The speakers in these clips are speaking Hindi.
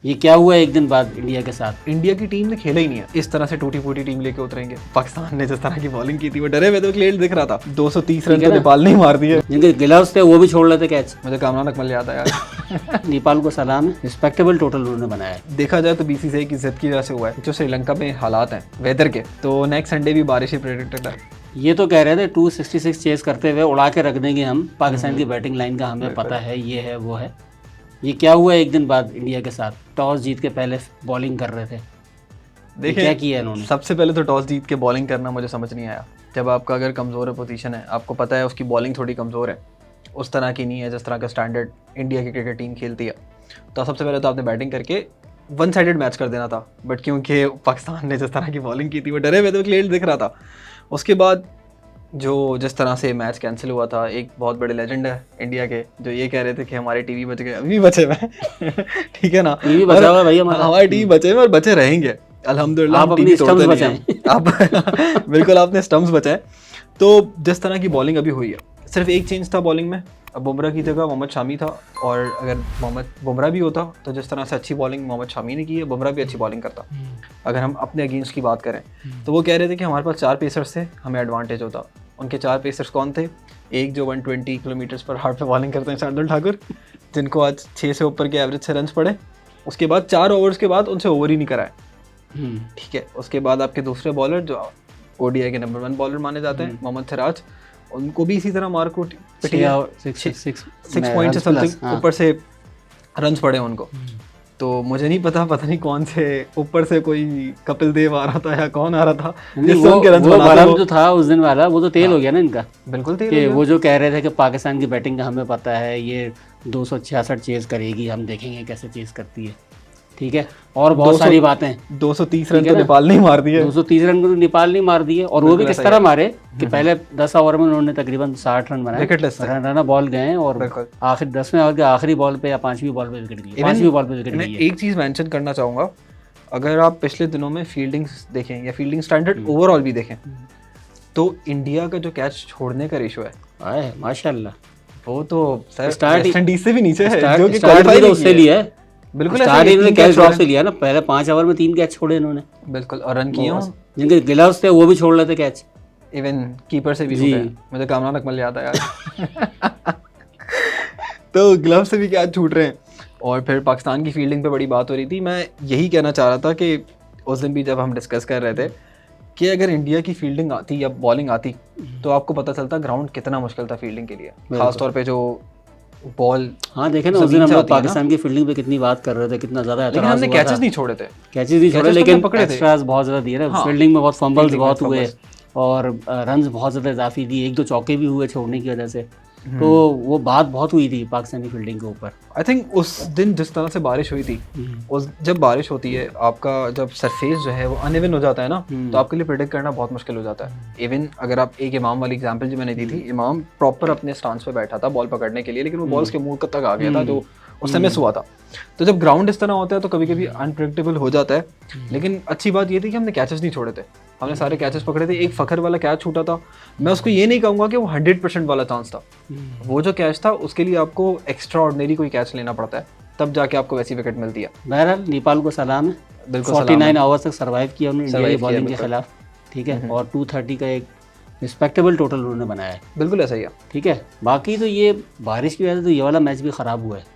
ये क्या हुआ एक दिन बाद इंडिया के साथ? इंडिया की टीम ने खेला ही नहीं है। इस तरह से टूटी फूटी टीम लेके उतरेंगे। पाकिस्तान ने जिस तरह की बॉलिंग की थी वो डरे हुए थे, क्लियर दिख रहा था। 230 रन तो नेपाल ने ही मार दिए। जिनके ग्लव्स थे वो भी छोड़ लेते कैच। मुझे कामरान अकमल याद आया यार। नेपाल को सलाम है, रिस्पेक्टेबल टोटल उन्होंने बनाया है। देखा जाए तो बीसीसीआई की जिद की वजह से हुआ है। जो श्रीलंका में हालात हैं वेदर के, तो नेक्स्ट संडे भी बारिश ही प्रेडिक्टेड है। ये तो कह रहे थे 266 चेस करते हुए उड़ा के रख देंगे हम, पाकिस्तान की बैटिंग लाइन का हमें पता है, ये है वो है। ये क्या हुआ एक दिन बाद इंडिया के साथ? टॉस जीत के पहले बॉलिंग कर रहे थे। देखिए क्या किया इन्होंने? सबसे पहले तो टॉस जीत के बॉलिंग करना मुझे समझ नहीं आया। जब आपका अगर कमज़ोर है पोजीशन है, आपको पता है उसकी बॉलिंग थोड़ी कमज़ोर है, उस तरह की नहीं है जिस तरह का स्टैंडर्ड इंडिया की क्रिकेट टीम खेलती है, तो सबसे पहले तो आपने बैटिंग करके वन साइडेड मैच कर देना था। बट क्योंकि पाकिस्तान ने जिस तरह की बॉलिंग की थी वो डरे हुए थे, क्लियर दिख रहा था। उसके बाद जो जिस तरह से मैच कैंसिल हुआ था, एक बहुत बड़े लेजेंड है इंडिया के जो ये कह रहे थे कि हमारे टीवी बच गए, अभी बचे हुए ठीक है ना, टीवी बचा हुआ है भैया हमारे टीवी बचे हुए और बचे रहेंगे अल्हम्दुलिल्लाह। आप अपनी स्टंप्स बचाएं। आप बिल्कुल आपने स्टंप्स बचाए। तो जिस तरह की बॉलिंग अभी हुई है, सिर्फ एक चेंज था बॉलिंग में। अब बुमराह की जगह मोहम्मद शामी था, और अगर बुमराह भी होता तो जिस तरह से अच्छी बॉलिंग मोहम्मद शामी ने की है, बुमराह भी अच्छी बॉलिंग करता। अगर हम अपने अगेंस्ट की बात करें तो वो कह रहे थे कि हमारे पास 4 पेसर्स थे, हमें एडवांटेज होता। उनके 4 पेसर्स कौन थे? एक जो 120 किलोमीटर पर हार्ट पे बॉलिंग करते हैं, शार्दुल ठाकुर, जिनको आज 6 से ऊपर के एवरेज से रन पड़े। उसके बाद 4 ओवर्स के बाद उनसे ओवर ही नहीं कराए, ठीक है। उसके बाद आपके दूसरे बॉलर जो ओडीआई के नंबर 1 बॉलर माने जाते हैं, मोहम्मद सिराज, उनको भी इसी तरह मार को 6 पॉइंट से समथिंग ऊपर से रन्स पड़े उनको। तो मुझे नहीं पता नहीं कौन से ऊपर से कोई कपिल देव आ रहा था या कौन आ रहा था जिससे उनके रन्स बनाते। वो जो था उस दिन वाला, वो तो तेल हो गया ना इनका। बिल्कुल तेल कि वो जो कह रहे थे कि पाकिस्तान की बैटिंग का हमें पता है, ये 266 चेज करेगी, हम देखेंगे कैसे चेज करती है, ठीक है। और बहुत सारी बातें। 230 रन तो नेपाल ने मार दिए। 230 रन को नेपाल नहीं मार दिए, और वो भी किस तरह मारे कि पहले 10 ओवर में उन्होंने तकरीबन 60 रन बनाए, रन बॉल गए, और आखिर 10वें ओवर के आखिरी बॉल पे या 5वीं बॉल पे विकेट गई, 5वीं बॉल पे विकेट गई। एक चीज़ मेंशन करना चाहूँगा, अगर आप पिछले दिनों में फील्डिंग देखें या फील्डिंग स्टैंडर्ड ओवरऑल भी देखें, तो इंडिया का जो कैच छोड़ने का रेशो है माशाल्लाह, वो तो वेस्ट इंडीज से भी नीचे है, जो कि क्वालीफाई तो उससे लिया है। बिल्कुल इन्होंने कैच ड्रॉप से लिया ना, पहले 5 ओवर में 3 कैच छोड़े इन्होंने। बिल्कुल, और रन किए। जिनके ग्लव्स थे वो भी छोड़ लेते कैच, इवन कीपर से भी छूटे। मुझे कामरान अकमल याद आया तो ग्लव से भी कैच छूट रहे हैं। और फिर पाकिस्तान की फील्डिंग पे बड़ी बात हो रही थी। मैं यही कहना चाह रहा था कि उस दिन भी जब हम डिस्कस कर रहे थे कि अगर इंडिया की फील्डिंग आती या बॉलिंग आती तो आपको पता चलता ग्राउंड कितना मुश्किल था फील्डिंग के लिए, खासतौर पे जो बॉल। हाँ देखे ना, उस दिन हम लोग पाकिस्तान की फील्डिंग पे कितनी बात कर रहे थे, कितना ज्यादा, लेकिन हमने कैचेस नहीं छोड़े थे, लेकिन एक्स्ट्रास बहुत ज्यादा दिए ना। फील्डिंग में बहुत फंबल्स बहुत हुए, और रन्स बहुत ज्यादा इजाफी दिए, 1-2 चौके भी हुए छोड़ने की वजह से। तो वो बात बहुत हुई थी पाकिस्तानी फील्डिंग के ऊपर। आई थिंक उस दिन जिस तरह से बारिश हुई थी, उस जब बारिश होती है, आपका जब सरफेस जो है वो अनइवन हो जाता है ना, तो आपके लिए प्रेडिक्ट करना बहुत मुश्किल हो जाता है। इवन अगर आप एक इमाम वाली एग्जांपल जो मैंने दी थी, इमाम प्रॉपर अपने स्टांस पे बैठा था बॉल पकड़ने के लिए, लेकिन वो बॉल उसके मुंह तक आ गया था जो उससे मिस हुआ था। तो जब ग्राउंड इस तरह होता है तो कभी कभी अनप्रेडिक्टेबल हो जाता है। लेकिन अच्छी बात ये थी कि हमने कैचेस नहीं छोड़े थे, हमने सारे कैचेस पकड़े थे। एक फखर वाला कैच छूटा था, मैं उसको ये नहीं कहूँगा कि वो 100% वाला चांस था। वो जो कैच था उसके लिए आपको एक्स्ट्रा ऑर्डिनरी कोई कैच लेना पड़ता है, तब जाके आपको वैसी विकेट मिलती है। बहरहाल नेपाल को सलाम है, बिल्कुल 49 आवर्स तक सर्वाइव किया उन्होंने इंडिया की बॉलिंग के खिलाफ, ठीक है। और 230 का एक रिस्पेक्टेबल टोटल उन्होंने बनाया है। बिल्कुल ऐसा ही है, ठीक है। बाकी तो ये बारिश की वजह से तो ये वाला मैच भी ख़राब हुआ है।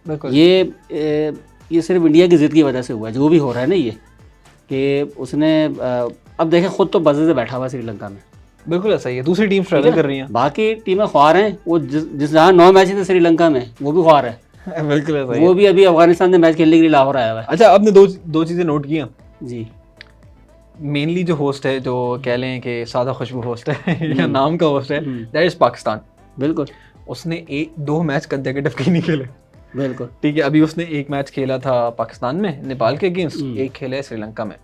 बिल्कुल ये सिर्फ इंडिया की ज़िद की वजह से हुआ है जो भी हो रहा है ना, ये कि उसने अब देखें खुद तो मज़े से बैठा हुआ श्रीलंका में। बिल्कुल ऐसा ही है, दूसरी टीम स्ट्रगल कर रही हैं, बाकी टीमें ख्वार हैं। वो जिस जहाँ 9 मैच थे श्रीलंका में, वो भी ख्वार है। बिल्कुल ऐसा ही, वो भी अभी अफगानिस्तान में मैच खेलने के लिए लाहौर आया हुआ है। अच्छा, आपने दो चीज़ें नोट की हैं जी। मेनली जो होस्ट है, जो कह लें कि सादा खुशबू होस्ट है या नाम का होस्ट है, दैट इज पाकिस्तान। बिल्कुल, उसने 2 मैच कंसेक्यूटिव के नहीं खेले। बिल्कुल, ठीक है। अभी उसने 1 मैच खेला था पाकिस्तान में नेपाल के अगेंस्ट, 1 खेला है श्रीलंका में।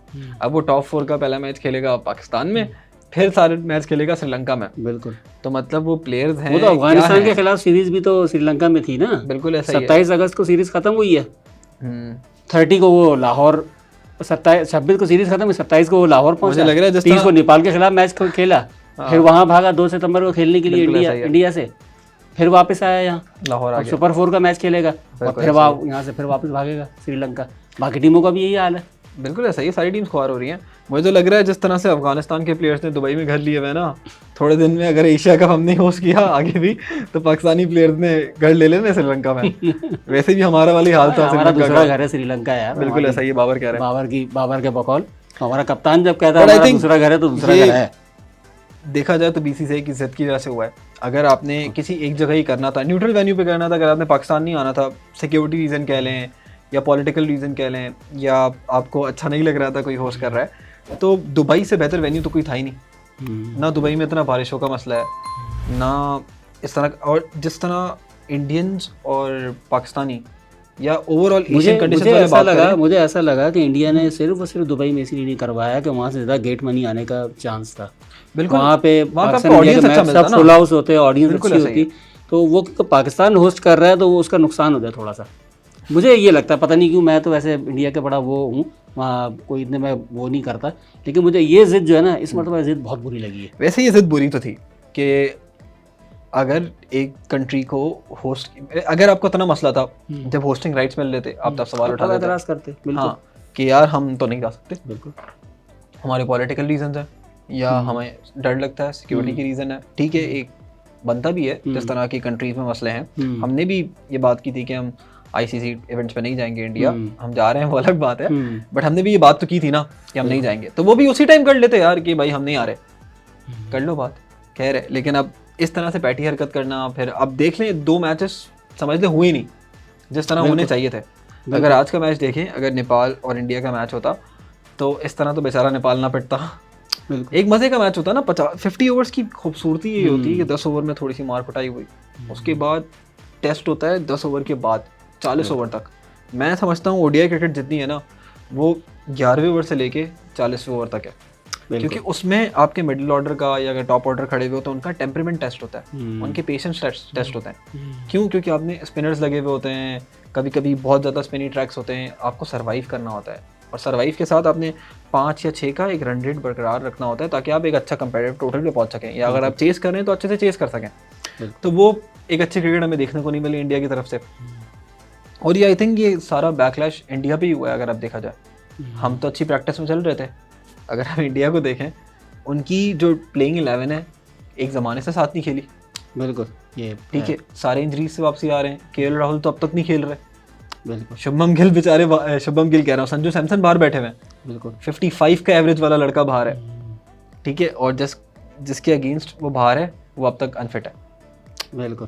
अब वो टॉप 4 का पहला मैच खेलेगा पाकिस्तान में, फिर सारे मैच खेलेगा श्रीलंका में। बिल्कुल, तो मतलब वो प्लेयर्स हैं। वो तो अफगानिस्तान के खिलाफ सीरीज भी तो श्रीलंका में थी ना। बिल्कुल ऐसा ही है। 27 अगस्त को सीरीज खत्म हुई है, 30 को वो लाहौर, 26 को सीरीज खत्म हुई, 27 को वो लाहौर पहुंचा, लग रहा है 30 को नेपाल के खिलाफ मैच खेला, फिर वहां भागा 2 सितंबर को खेलने के लिए इंडिया से। फिर वापस आया यहाँ, लाहौर आ अब गया। सुपर 4 का मैच खेलेगा और फिर यहाँ से फिर वापस भागेगा श्रीलंका। बाकी टीमों का भी यही हाल है। बिल्कुल ऐसा ही, सारी टीम्स ख्वार हो रही हैं। मुझे तो लग रहा है जिस तरह से अफगानिस्तान के प्लेयर्स ने दुबई में घर लिए हुए हैं ना, थोड़े दिन में अगर एशिया कप हमने होस्ट किया आगे भी, तो पाकिस्तानी प्लेयर्स ने घर ले लेना श्रीलंका में। वैसे भी हमारा वाली हाल था हमारा श्रीलंका दूसरा का। घर है श्रीलंका यार। बिल्कुल ऐसा ही बाबर कह रहे हैं। बाबर के बकौल हमारा कप्तान जब कहता है हमारा दूसरा घर है तो दूसरा घर है। देखा जाए तो बीसीसीआई की जिद की वजह से हुआ है। अगर आपने किसी एक जगह ही करना था, न्यूट्रल वेन्यू पे करना था, अगर आपने पाकिस्तान नहीं आना था, सिक्योरिटी रीज़न कह लें या पॉलिटिकल रीज़न कह लें, या आपको अच्छा नहीं लग रहा था कोई होस्ट कर रहा है, तो दुबई से बेहतर वेन्यू तो कोई था ही नहीं। ना दुबई में इतना बारिशों का मसला है, ना इस तरह, और जिस तरह इंडियंस और पाकिस्तानी या ओवरऑल एशियन कंडीशंस वाले बात करें, मुझे ऐसा लगा कि इंडिया ने सिर्फ और सिर्फ दुबई में इसलिए नहीं करवाया कि वहाँ से ज़्यादा गेट मनी आने का चांस था। बिल्कुल वहाँ पे पाकिस्तान ऑडियंस अच्छा मिलता सब फुल हाउस होते, ऑडियंस अच्छी होती, तो वो पाकिस्तान होस्ट कर रहा है तो वो उसका नुकसान हो जाए थोड़ा सा। मुझे ये लगता है, पता नहीं क्यों, मैं तो वैसे इंडिया के बड़ा वो हूँ, वहाँ कोई इतने मैं वो नहीं करता, लेकिन मुझे ये जिद जो है ना, इस मरतबा जिद बहुत बुरी लगी है। वैसे ये जिद बुरी तो थी कि अगर एक कंट्री को होस्ट, अगर आपको इतना मसला था जब होस्टिंग राइट्स मिल लेते, आप तब सवाल उठा लेते, एतराज़ करते, बिल्कुल, हाँ, कि यार हम तो नहीं जा सकते, बिल्कुल हमारे पॉलिटिकल रीजंस हैं या हमें डर लगता है, सिक्योरिटी की रीज़न है। ठीक है, एक बनता भी है, जिस तरह की कंट्रीज में मसले हैं। हमने भी ये बात की थी कि हम आईसीसी इवेंट्स पे नहीं जाएंगे इंडिया, हम जा रहे हैं वो अलग बात है, बट हमने भी ये बात तो की थी ना कि हम नहीं जाएंगे, तो वो भी उसी टाइम कर लेते यार कि भाई हम नहीं आ रहे, कर लो बात, कह रहे। लेकिन अब इस तरह से पैटी हरकत करना, फिर अब देख लें 2 मैचेस समझ ले हुए नहीं जिस तरह होने चाहिए थे। अगर आज का मैच देखें, अगर नेपाल और इंडिया का मैच होता तो इस तरह तो बेचारा नेपाल ना पिटता। एक मजे का मैच होता ना, 50 ओवर्स की खूबसूरती ये होती है कि 10 ओवर में थोड़ी सी मार कुटाई हुई, उसके बाद टेस्ट होता है 10 ओवर के बाद 40 ओवर तक। मैं समझता हूँ ओडीआई क्रिकेट जितनी है ना, वो 11वें ओवर से लेके 40वें ओवर तक है, क्योंकि उसमें आपके मिडिल ऑर्डर का या अगर टॉप ऑर्डर खड़े हुए हो तो उनका टेम्परामेंट टेस्ट होता है, उनके पेशेंस टेस्ट होते हैं। क्यों? क्योंकि आपने स्पिनर्स लगे हुए होते हैं, कभी कभी बहुत ज़्यादा स्पिनी ट्रैक्स होते हैं, आपको सर्वाइव करना होता है, और सर्वाइव के साथ आपने 5 या 6 का एक रन रेट बरकरार रखना होता है ताकि आप एक अच्छा कंपेटिटिव टोटल पे पहुंच सकें, या अगर आप चेस कर रहे हैं तो अच्छे से चेस कर सकें। तो वो एक अच्छी क्रिकेट हमें देखने को नहीं मिली इंडिया की तरफ से, और ये आई थिंक ये सारा बैकलैश इंडिया पे ही हुआ है। अगर आप देखा जाए, हम तो अच्छी प्रैक्टिस में चल रहे थे, अगर हम इंडिया को देखें, उनकी जो प्लेइंग 11 है एक ज़माने से साथ नहीं खेली। बिल्कुल, ये ठीक है, सारे इंजरीज से वापसी आ रहे हैं, केएल राहुल तो अब तक नहीं खेल रहे, बिल्कुल, शुभमन गिल बेचारे, शुभमन गिल कह रहा हूँ, संजू सैमसन बाहर बैठे हुए हैं, बिल्कुल 55 का एवरेज वाला लड़का बाहर है। ठीक है, और जिसके अगेंस्ट वो बाहर है वो अब तक अनफिट है। बिल्कुल,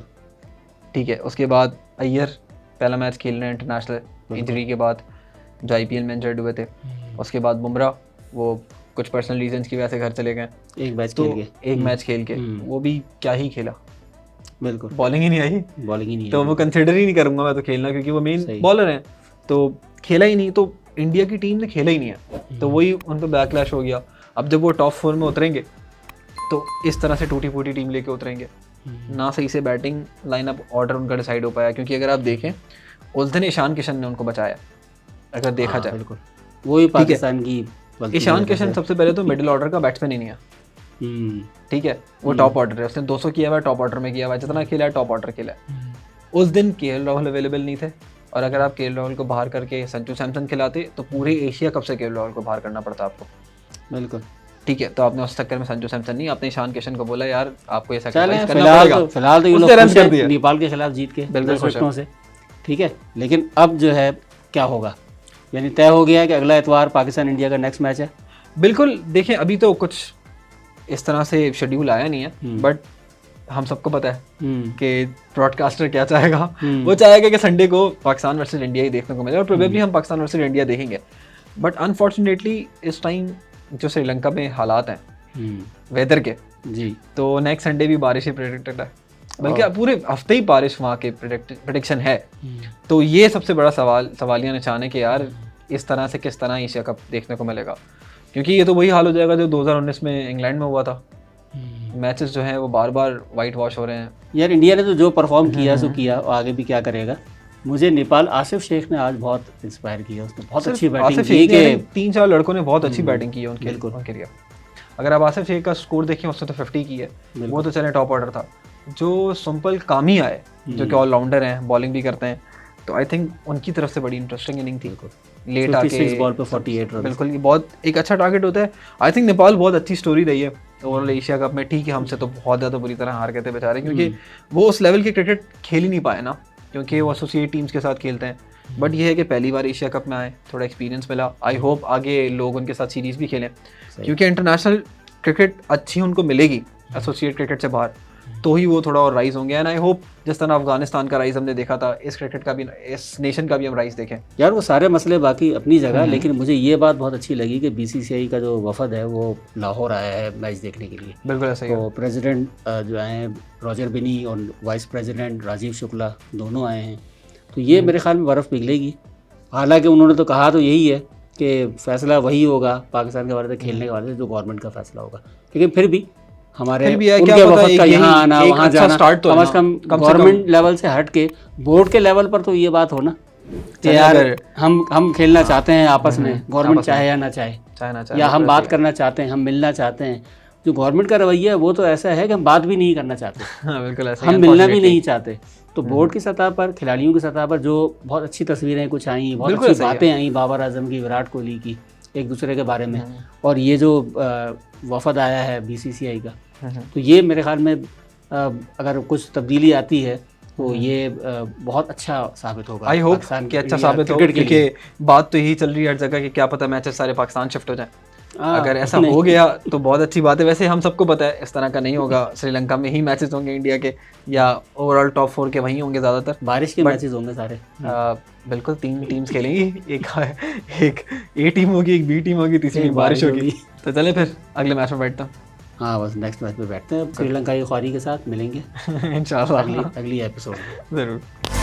ठीक है, उसके बाद अय्यर पहला मैच खेल रहे हैं इंटरनेशनल इंजरी के बाद, जो आईपीएल में इंजर्ड हुए थे। उसके बाद बुमराह वो कुछ पर्सनल रीजंस की वजह से घर चले गए, एक मैच तो खेल के, एक मैच खेल के वो भी क्या ही खेला, बिल्कुल बॉलिंग ही नहीं आई, बॉलिंग ही नहीं तो वो कंसिडर ही नहीं करूंगा मैं तो खेलना, क्योंकि वो मेन बॉलर हैं, तो खेला ही नहीं, तो इंडिया की टीम ने खेला ही नहीं है, तो वही उन पर बैकलैश हो गया। अब जब वो टॉप 4 में उतरेंगे तो इस तरह से टूटी फूटी टीम लेके उतरेंगे, ना सही से बैटिंग लाइनअप ऑर्डर उनका डिसाइड हो पाया, क्योंकि अगर आप देखें उस दिन ईशान किशन ने उनको बचाया, अगर देखा जाए, बिल्कुल वही पाकिस्तान की ईशान किशन सबसे पहले तो मिडिल ऑर्डर का बैट्समैन ही नहीं है। ठीक है, वो टॉप ऑर्डर है, उसने 200 किया हुआ है, टॉप ऑर्डर में किया हुआ है, जितना खेला है टॉप ऑर्डर खेला है। उस दिन केएल राहुल अवेलेबल नहीं थे, और अगर आप केएल राहुल को बाहर करके संजू सैमसन खिलाते तो पूरे एशिया कप से केएल राहुल को बाहर करना पड़ता आपको। बिल्कुल, ठीक है, तो आपने उस चक्कर में संजू सैमसन नहीं, आपने ईशान किशन को बोला यार आपको ये सैक्रिफाइस करना पड़ेगा। फिलहाल तो ये लोग खुश हैं नेपाल के खिलाफ जीत के, बिल्कुल खुशों से, ठीक है, लेकिन अब जो है क्या होगा, यानी तय हो गया है कि अगला इतवार पाकिस्तान इंडिया का नेक्स्ट मैच है। बिल्कुल, देखें अभी तो कुछ इस तरह से शेड्यूल आया नहीं है, बट हम सबको पता है कि ब्रॉडकास्टर क्या चाहेगा, वो चाहेगा कि संडे को पाकिस्तान वर्सेस इंडिया ही देखने को मिले, और प्रोबेबली हम पाकिस्तान वर्सेस इंडिया देखेंगे। बट अनफॉर्चुनेटली इस टाइम जो श्रीलंका में हालात हैं वेदर के जी, तो नेक्स्ट संडे भी बारिश ही प्रेडिक्टेड है, बल्कि पूरे हफ्ते ही बारिश वहाँ के प्रेडिक्शन है। तो ये सबसे बड़ा सवालिया निशान है कि यार इस तरह से किस तरह एशिया कप देखने को मिलेगा, क्योंकि ये तो वही हाल हो जाएगा जो 2019 में इंग्लैंड में हुआ था। मैचेस जो हैं वो बार बार वाइट वॉश हो रहे हैं। यार इंडिया ने तो जो परफॉर्म किया सो किया, और आगे भी क्या करेगा। मुझे नेपाल आसिफ शेख ने आज बहुत इंस्पायर किया, उसने बहुत अच्छी बैटिंग की कि 3-4 लड़कों ने बहुत अच्छी बैटिंग की है उनके लिए। अगर आप आसिफ शेख का स्कोर देखें, उसने तो 50 की है, वो तो चले टॉप ऑर्डर था, जो सिंपल कामिया है जो कि ऑलराउंडर हैं, बॉलिंग भी करते हैं, तो आई थिंक उनकी तरफ से बड़ी इंटरेस्टिंग इनिंग थी। लेट आके 56 बॉल पे 48 रन, बिल्कुल, ये बहुत एक अच्छा टारगेट होता है। आई थिंक नेपाल बहुत अच्छी स्टोरी रही है ओवरऑल एशिया कप में। ठीक है, हमसे तो बहुत ज़्यादा बुरी तरह हार गए थे बेचारे, क्योंकि वो उस लेवल के क्रिकेट खेल ही नहीं पाए ना, क्योंकि वो एसोसिएट टीम्स के साथ खेलते हैं। बट ये है कि पहली बार एशिया कप में आए, थोड़ा एक्सपीरियंस मिला। आई होप आगे लोग उनके साथ सीरीज़ भी खेलें, क्योंकि इंटरनेशनल क्रिकेट अच्छी उनको मिलेगी एसोसिएट क्रिकेट से बाहर, तो ही वो थोड़ा और राइज होंगे। एंड आई होप जिस तरह अफगानिस्तान का राइज हमने देखा था, इस क्रिकेट का भी, इस नेशन का भी हम राइज देखें। यार वो सारे मसले बाकी अपनी जगह, लेकिन मुझे ये बात बहुत अच्छी लगी कि बीसीसीआई का जो वफद है वो लाहौर आया है मैच देखने के लिए। बिल्कुल ऐसा ही है। तो प्रेसिडेंट जो हैं रॉजर बिनी और वाइस प्रेसिडेंट राजीव शुक्ला दोनों आए हैं, तो ये मेरे ख्याल में बर्फ़ पिघलेगी। हालांकि उन्होंने तो कहा तो यही है कि फ़ैसला वही होगा पाकिस्तान के बारे में खेलने के बारे में जो गवर्नमेंट का फ़ैसला होगा, लेकिन फिर भी हमारे उनके वफद का यहाँ आना वहाँ जाना, कम से कम गवर्नमेंट लेवल से हट के बोर्ड के लेवल पर तो ये बात हो ना कि यार हम खेलना चाहते हैं आपस में, गवर्नमेंट चाहे या ना चाहे, या हम बात करना चाहते हैं, हम मिलना चाहते हैं। जो गवर्नमेंट का रवैया है वो तो ऐसा है कि हम बात भी नहीं करना चाहते, बिल्कुल ऐसा, हम मिलना भी नहीं चाहते। तो बोर्ड की सतह पर, खिलाड़ियों की सतह पर जो बहुत अच्छी तस्वीरें कुछ आई, बहुत अच्छी बातें आई बाबर आजम की, विराट कोहली की एक दूसरे के बारे में, और ये जो वफद आया है बीसीसीआई का, तो ये मेरे ख्याल में अगर कुछ तब्दीली आती है तो ये बहुत अच्छा साबित होगा। आई होप कि अच्छा साबित हो, क्योंकि बात तो यही चल रही है हर जगह कि क्या पता मैचेस सारे पाकिस्तान शिफ्ट हो जाए। अगर ऐसा हो गया तो बहुत अच्छी बात है। वैसे हम सबको पता है इस तरह का नहीं होगा, श्रीलंका में ही मैचेस होंगे इंडिया के, या ओवरऑल टॉप 4 के वहीं होंगे ज़्यादातर। बारिश के मैचेस होंगे सारे। बिल्कुल 3 टीम्स खेलेंगी, एक ए टीम होगी, एक बी टीम होगी, तीसरी टीम बारिश होगी। तो चले फिर अगले मैच में बैठता हूँ। हाँ, बस नेक्स्ट मैच में बैठते हैं श्रीलंका की ख्वारी के साथ मिलेंगे इंशाल्लाह अगली एपिसोड में ज़रूर।